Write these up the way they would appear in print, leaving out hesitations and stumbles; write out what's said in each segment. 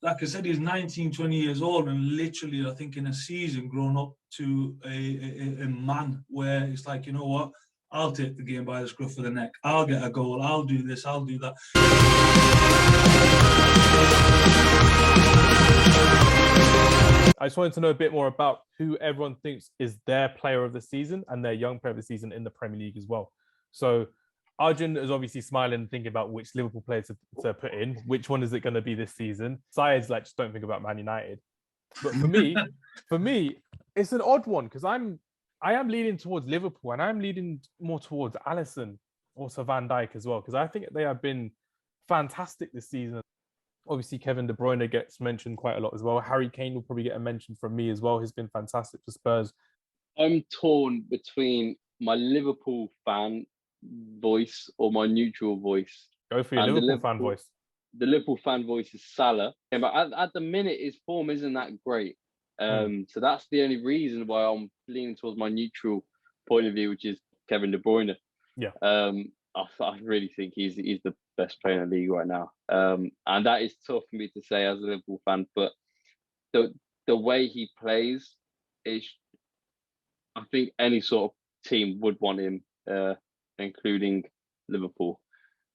like I said, he's 19, 20 years old, and literally, I think in a season, grown up to a man where it's like, you know what, I'll take the game by the scruff of the neck. I'll get a goal. I'll do this. I'll do that. I just wanted to know a bit more about who everyone thinks is their player of the season and their young player of the season in the Premier League as well. So Arjun is obviously smiling, thinking about which Liverpool players to put in. Which one is it going to be this season? Syed's like, just don't think about Man United. But for me, it's an odd one because I am leaning towards Liverpool, and I'm leaning more towards Alisson, also Van Dijk as well, because I think they have been fantastic this season. Obviously, Kevin De Bruyne gets mentioned quite a lot as well. Harry Kane will probably get a mention from me as well. He's been fantastic for Spurs. I'm torn between my Liverpool fan voice or my neutral voice. Go for your Liverpool fan voice. The Liverpool fan voice is Salah. Yeah, but at the minute, his form isn't that great. So that's the only reason why I'm leaning towards my neutral point of view, which is Kevin De Bruyne. Yeah. I really think he's the best player in the league right now. And that is tough for me to say as a Liverpool fan, but the way he plays is, I think any sort of team would want him, including Liverpool.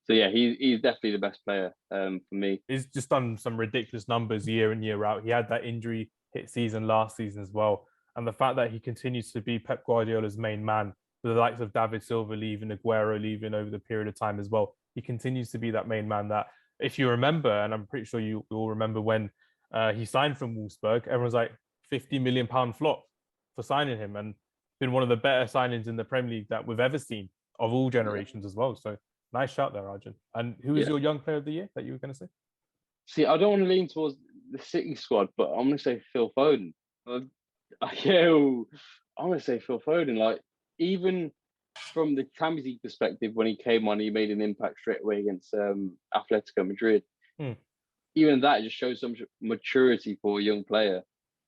So yeah, he's definitely the best player for me. He's just done some ridiculous numbers year in, year out. He had that injury hit season last season as well. And the fact that he continues to be Pep Guardiola's main man, with the likes of David Silva leaving, Aguero leaving over the period of time as well, he continues to be that main man that, if you remember, and I'm pretty sure you all remember when he signed from Wolfsburg, everyone's like, £50 million flop for signing him, and been one of the better signings in the Premier League that we've ever seen of all generations as well. So nice shout there, Arjun. And who is your young player of the year that you were going to say? See, I don't want to lean towards the City squad, but I'm going to say Phil Foden. I'm going to say Phil Foden. Like, even from the Champions League perspective, when he came on, he made an impact straight away against Atletico Madrid. Even that just shows some maturity for a young player.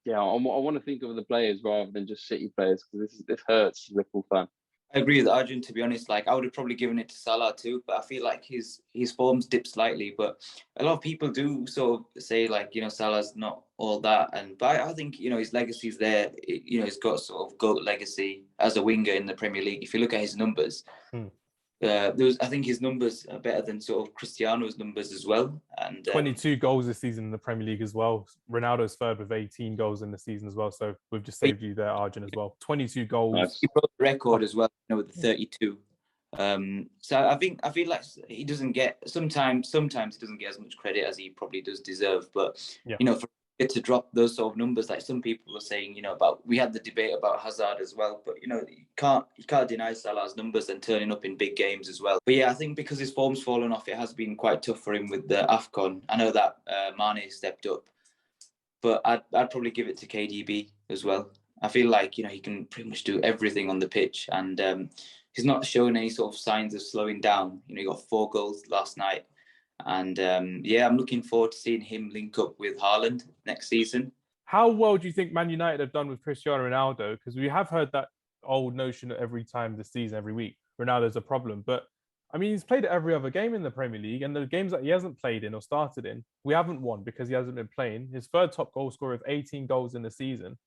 Yeah, I want to think of the players rather than just City players, because this hurts Liverpool fan. I agree with Arjun, to be honest. Like, I would have probably given it to Salah too, but I feel like his form's dipped slightly. But a lot of people do sort of say, like, you know, Salah's not all that. But I think, you know, his legacy's there. You know, he's got sort of GOAT legacy as a winger in the Premier League. If you look at his numbers, I think his numbers are better than sort of Cristiano's numbers as well. And 22 goals this season in the Premier League as well. Ronaldo's third with 18 goals in the season as well. So we've just saved you there, Arjun, as well. 22 goals. Nice. He broke the record as well, you know, with the 32. So I feel like he doesn't get, sometimes he doesn't get as much credit as he probably does deserve. But you know, for it to drop those sort of numbers, like some people are saying, you know, we had the debate about Hazard as well, but you know, you can't deny Salah's numbers and turning up in big games as well. But yeah, I think because his form's fallen off, it has been quite tough for him with the AFCON. I know that Mane stepped up, but I'd probably give it to KDB as well. I feel like, you know, he can pretty much do everything on the pitch, and he's not shown any sort of signs of slowing down. You know, he got 4 goals last night. And I'm looking forward to seeing him link up with Haaland next season. How well do you think Man United have done with Cristiano Ronaldo? Because we have heard that old notion that every time this season, every week, Ronaldo's a problem. But I mean, he's played every other game in the Premier League, and the games that he hasn't played in or started in, we haven't won because he hasn't been playing. His third top goal scorer of 18 goals in the season.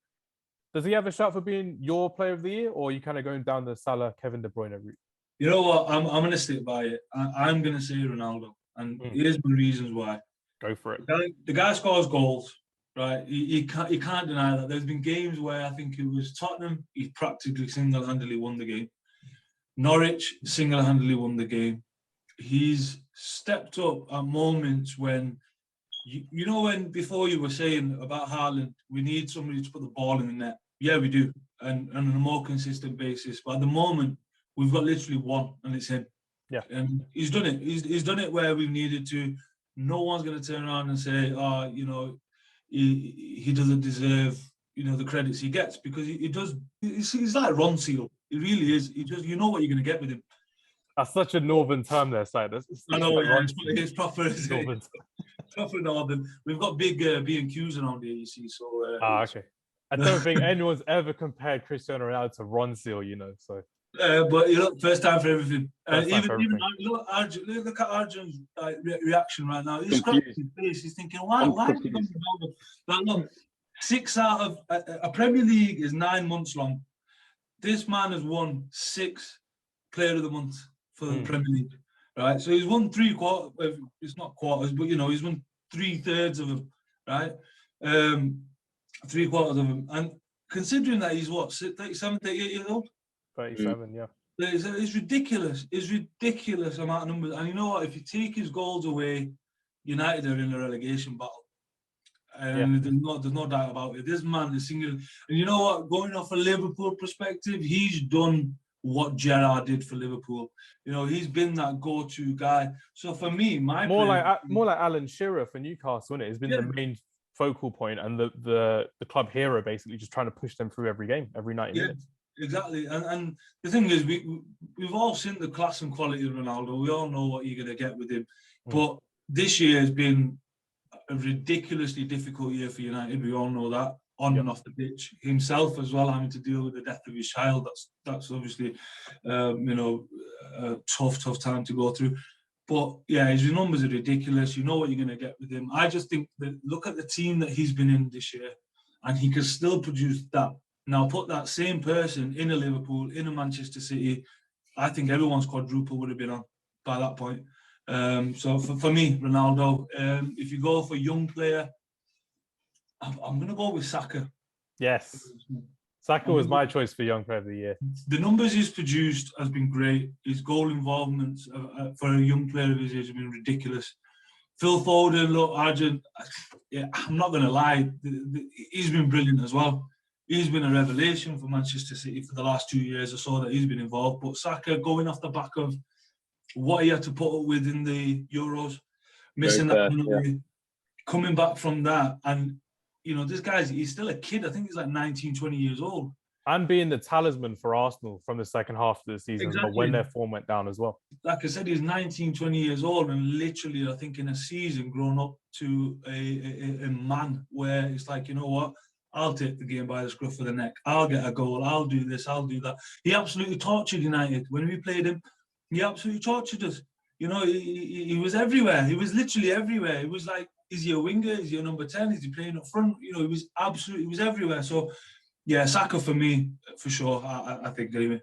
Does he have a shout for being your player of the year, or are you kind of going down the Salah, Kevin De Bruyne route? You know what? I'm going to stick by it. I'm going to say Ronaldo. And here's my reasons why. Go for it. The guy scores goals, right? You can't deny that. There's been games where I think it was Tottenham, he practically single-handedly won the game. Norwich single-handedly won the game. He's stepped up at moments when, you know, when before you were saying about Haaland, we need somebody to put the ball in the net. Yeah, we do, and on a more consistent basis. But at the moment, we've got literally one, and it's him. Yeah, and he's done it. He's done it where we've needed to. No one's going to turn around and say, "Oh, you know, he doesn't deserve, you know, the credits he gets," because he does. He's like Ron Seal. He really is. He just, you know what you're going to get with him. That's such a northern term there, Syed. I know, like it's proper. Proper northern. We've got big B&Qs around here, you see. So okay. I don't think anyone's ever compared Cristiano Ronaldo to Ron Seal, you know. So But you know, first time for everything. Even Arjun. look at Arjun's reaction right now. He's Confused. scratching his face. He's thinking, why are we going Ronaldo? Like, look, 6 out of a Premier League is 9 months long. This man has won 6 Player of the Month for the Premier League, right? So he's won 3 quarters. It's not quarters, but you know, he's won 3/3 of them, right? 3/4 of them, and considering that he's what 37, 38 years old. 37, yeah. It's ridiculous. It's ridiculous amount of numbers. And you know what? If you take his goals away, United are in a relegation battle. And there's no doubt about it. This man is single. And you know what? Going off a Liverpool perspective, he's done what Gerrard did for Liverpool. You know, he's been that go-to guy. So for me, more like Alan Shearer for Newcastle, isn't it? He's been the main focal point and the club hero, basically, just trying to push them through every game, every 90 minutes. Exactly, and the thing is, we've all seen the class and quality of Ronaldo. We all know what you're going to get with him, but this year has been a ridiculously difficult year for United. We all know that, on and off the pitch. Himself as well, having to deal with the death of his child. That's obviously, you know, a tough time to go through. But yeah, his numbers are ridiculous. You know what you're going to get with him. I just think that look at the team that he's been in this year, and he can still produce that. Now, put that same person in a Liverpool, in a Manchester City, I think everyone's quadruple would have been on by that point. So for me, Ronaldo, if you go for young player, I'm going to go with Saka. Yes. Saka was my choice for young player of the year. The numbers he's produced has been great. His goal involvement for a young player of his age has been ridiculous. Phil Foden, look, Arjun, yeah, I'm not going to lie, he's been brilliant as well. He's been a revelation for Manchester City for the last 2 years or so that he's been involved. But Saka, going off the back of what he had to put up with in the Euros, missing that penalty, coming back from that, and you know, this guy's, he's still a kid. I think he's like 19, 20 years old. And being the talisman for Arsenal from the second half of the season, but when their form went down as well. Like I said, he's 19, 20 years old, and literally, I think in a season, grown up to a man where it's like, you know what? I'll take the game by the scruff of the neck. I'll get a goal. I'll do this. I'll do that. He absolutely tortured United. When we played him, he absolutely tortured us. You know, he was everywhere. He was literally everywhere. It was like, is he a winger? Is he a number 10? Is he playing up front? You know, he was everywhere. So, yeah, Saka for me, for sure, I think, anyway.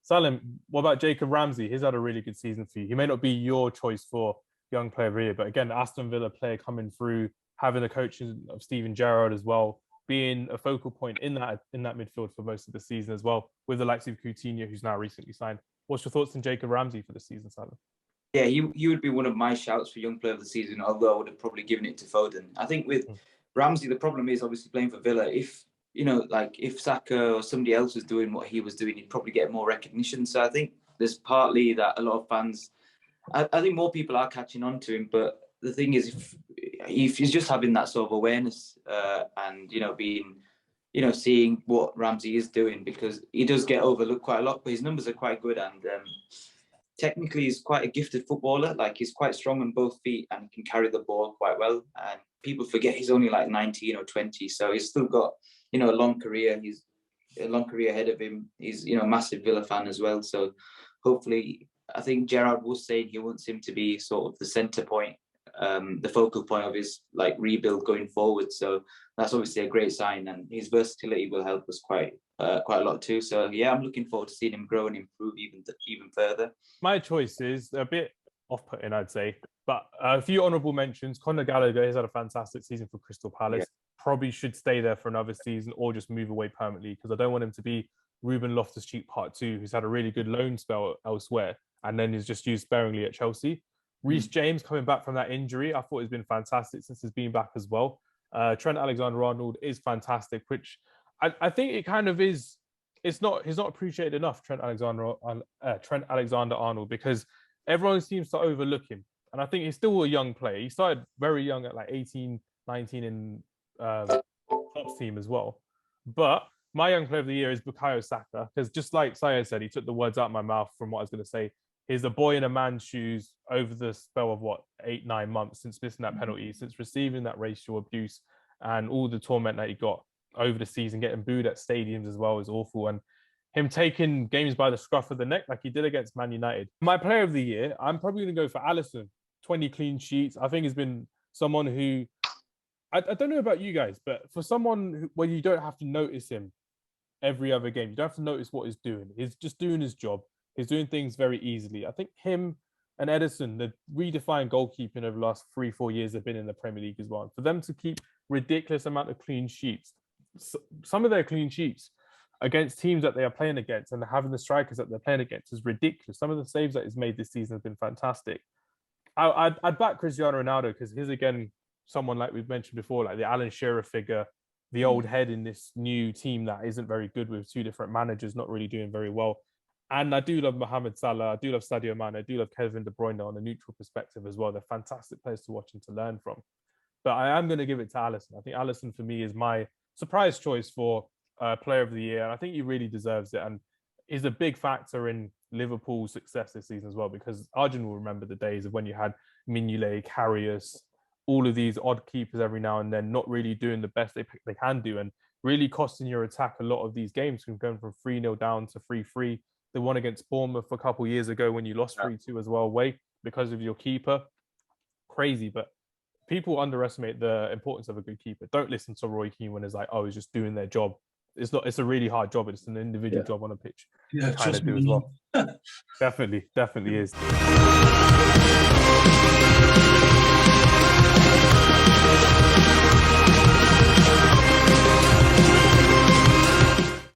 Salim, what about Jacob Ramsey? He's had a really good season for you. He may not be your choice for young player of the year, but again, Aston Villa player coming through, having the coaching of Steven Gerrard as well, being a focal point in that midfield for most of the season as well, with the likes of Coutinho, who's now recently signed. What's your thoughts on Jacob Ramsey for the season, Salim? Yeah, he would be one of my shouts for young player of the season, although I would have probably given it to Foden. I think with Ramsey, the problem is obviously playing for Villa. If, you know, like if Saka or somebody else was doing what he was doing, he'd probably get more recognition. So I think there's partly that a lot of fans, I think more people are catching on to him, but the thing is, if he's just having that sort of awareness and, you know, being, you know, seeing what Ramsey is doing, because he does get overlooked quite a lot, but his numbers are quite good, and technically he's quite a gifted footballer. Like, he's quite strong on both feet and can carry the ball quite well. And people forget he's only like 19 or 20, so he's still got, you know, a long career. He's a long career ahead of him. He's, you know, a massive Villa fan as well. So hopefully, I think Gerrard was saying he wants him to be sort of the centre point, the focal point of his like rebuild going forward. So that's obviously a great sign, and his versatility will help us quite a lot too. So yeah, I'm looking forward to seeing him grow and improve even further. My choice is a bit off-putting, I'd say, but a few honourable mentions. Conor Gallagher has had a fantastic season for Crystal Palace. Yeah. Probably should stay there for another season or just move away permanently, because I don't want him to be Ruben Loftus-Cheek Part 2, who's had a really good loan spell elsewhere and then is just used sparingly at Chelsea. Reece James coming back from that injury, I thought has been fantastic since he's been back as well. Trent Alexander-Arnold is fantastic, which I think it kind of is. He's not appreciated enough, Trent Alexander-Arnold, because everyone seems to overlook him. And I think he's still a young player. He started very young at like 18, 19 in Klopp's team as well. But my young player of the year is Bukayo Saka, because just like Syed said, he took the words out of my mouth from what I was going to say. He's a boy in a man's shoes over the spell of 8-9 months since missing that penalty, since receiving that racial abuse and all the torment that he got over the season, getting booed at stadiums as well is awful. And him taking games by the scruff of the neck like he did against Man United. My player of the year, I'm probably going to go for Alisson. 20 clean sheets. I think he's been someone who, I don't know about you guys, but for someone where you don't have to notice him every other game, you don't have to notice what he's doing. He's just doing his job. He's doing things very easily. I think him and Ederson, the redefined goalkeeping over the last 3-4 years they've been in the Premier League as well. For them to keep ridiculous amount of clean sheets, some of their clean sheets against teams that they are playing against and having the strikers that they're playing against is ridiculous. Some of the saves that he's made this season have been fantastic. I'd back Cristiano Ronaldo because he's, again, someone like we've mentioned before, like the Alan Shearer figure, the old head in this new team that isn't very good with 2 different managers, not really doing very well. And I do love Mohamed Salah. I do love Sadio Mane. I do love Kevin De Bruyne on a neutral perspective as well. They're fantastic players to watch and to learn from. But I am going to give it to Alisson. I think Alisson, for me, is my surprise choice for player of the year. And I think he really deserves it. And is a big factor in Liverpool's success this season as well, because Arjun will remember the days of when you had Mignolet, Karius, all of these odd keepers every now and then not really doing the best they can do and really costing your attack a lot of these games, from going from 3-0 down to 3-3. The one against Bournemouth a couple of years ago when you lost 3-2 as well away because of your keeper. Crazy, but people underestimate the importance of a good keeper. Don't listen to Roy Keane when it's like, oh, he's just doing their job. It's not. It's a really hard job. It's an individual job on a pitch. Yeah, kind of do as well. Definitely is.